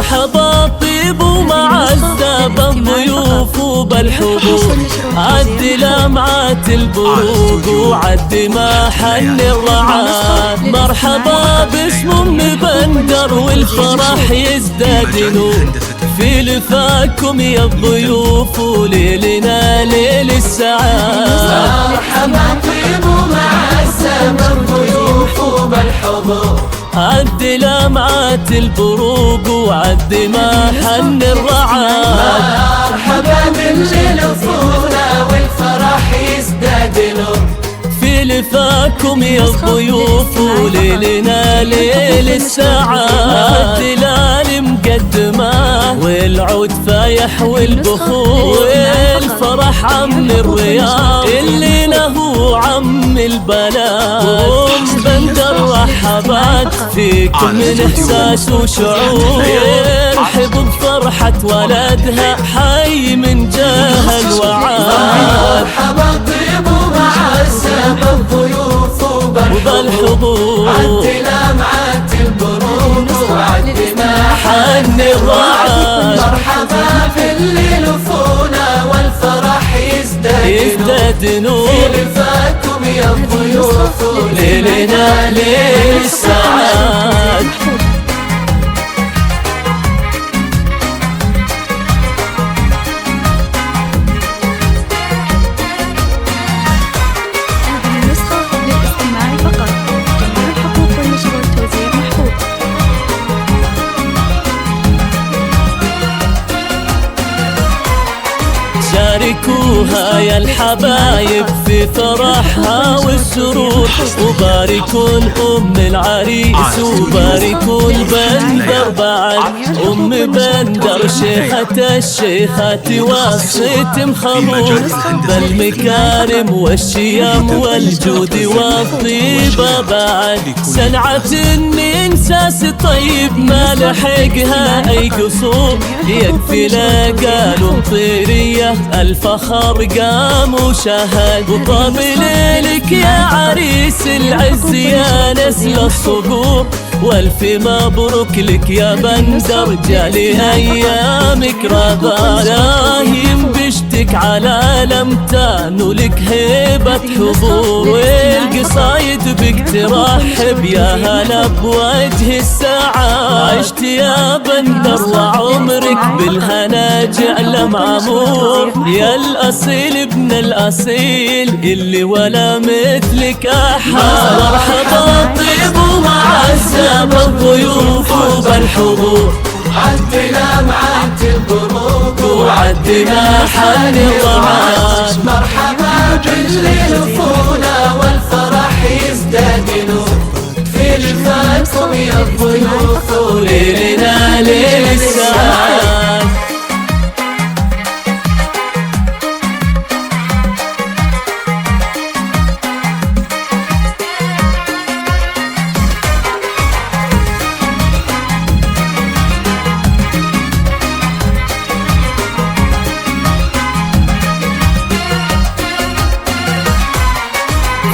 مرحبا طيب ومعزة بالضيوف وبالحضور، عد لمعات البروق وعد ما حن الرعاد. مرحبا باسم ام بندر والفرح يزداد نور، في لفاكم يا الضيوف وليلنا ليل السعاد. مرحبا طيب ومعزة بالضيوف وبالحضور، عد لمعات البروق وعد ما حن الرعاد. مرحبا بالليل فونا والفرح يزداد نور، في لفاكم يا الضيوف وليلنا ليل السعاد. الهلال مقدمه والعود فايح والبخور، والفرح عم الرياض اللي له عم البلاد. ام بندر رحبت فيكم من احساس وشعور، ارحب بفرحة ولدها حي من جاه الوعاد. مرحبا طيب ومعزة بالضيوف وبالحضور، عد لمعات البروق وعد ما حن الرعاد. مرحبا بالليل فونا والفرح يزداد نور، في لفاكم يا الضيوف ليلنا ليل السعاد. شاركوها يا الحبايب في فرحها والسرور، وباركوا الأم العريس وباركوا البندر بعد. أم بندر شيخة الشيخات وصيت مخبور، بالمكارم والشيم والجود والطيبة بعد. سنعة النساس طيب ما لحقها أي قصور، يكفي لقالوا طيرية الفخر قام وشهد. وطاب ليلك يا عريس العز يا نسل الصقور، والف مبروك لك يا بندر جالي ايامك رضا. لاهيم بشتك على لمتان ولك هيبة حضور، والقصايد بك ترحب يا هلا بوجه السعاد. عشت يا بندر وعمرك بالهنا جعل معمور، يا الأصيل ابن الأصيل اللي ولا مثلك أحد. مرحبا طيب ومعزة بالضيوف وبالحضور، عد لمعات البروق وعد ما حن الرعاد. مرحبا بالليل فونا والفرح يزداد نور، في لفاكم يا الضيوف وليلنا ليل السعاد.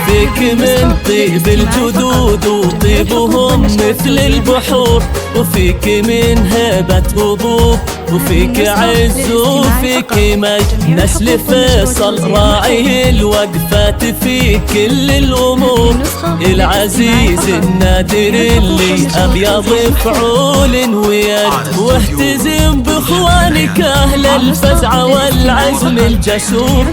فيك من طيب الجدود وطيبهم مثل البحور، وفيك من هبة أبوك وفيك عز وفيك مجد. نسل فيصل راعي الوقفات في كل الأمور، العزيز النادر اللي أبيض فعول ويد. واحتزم بإخوانك أهل الفزع والعزم الجسور،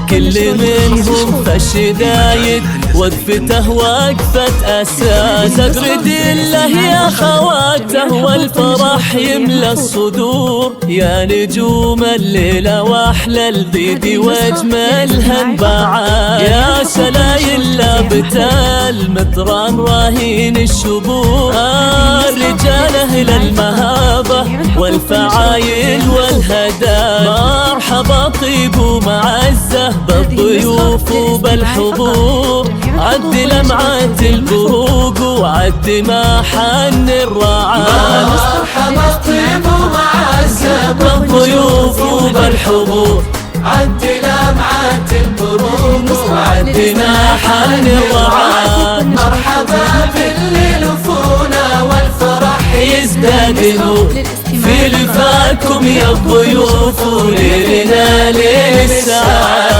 كل منهم فالشدايد وقفته وقفة أساس. أبرد الله يا خواته والفرح يملى الصدور، يا نجوم الليلة واحلى البيد واجملها انبعاد. يا سلايل لابتة المطران راهين الشبور، الرجال أهل المهابة والفعايل والهدايا. مرحبا طيب ومعزة بالضيوف وبالحضور، عد لمعات البروق وعد ما حن الرعاد. مرحبا طيب ومعزة بالضيوف وبالحضور، عد لمعات البروق وعد ما حن الرعاد. مرحبا بالليل فونا والفرح يزداد نور في لفاكم يا الضيوف وليلنا ليل السعادة.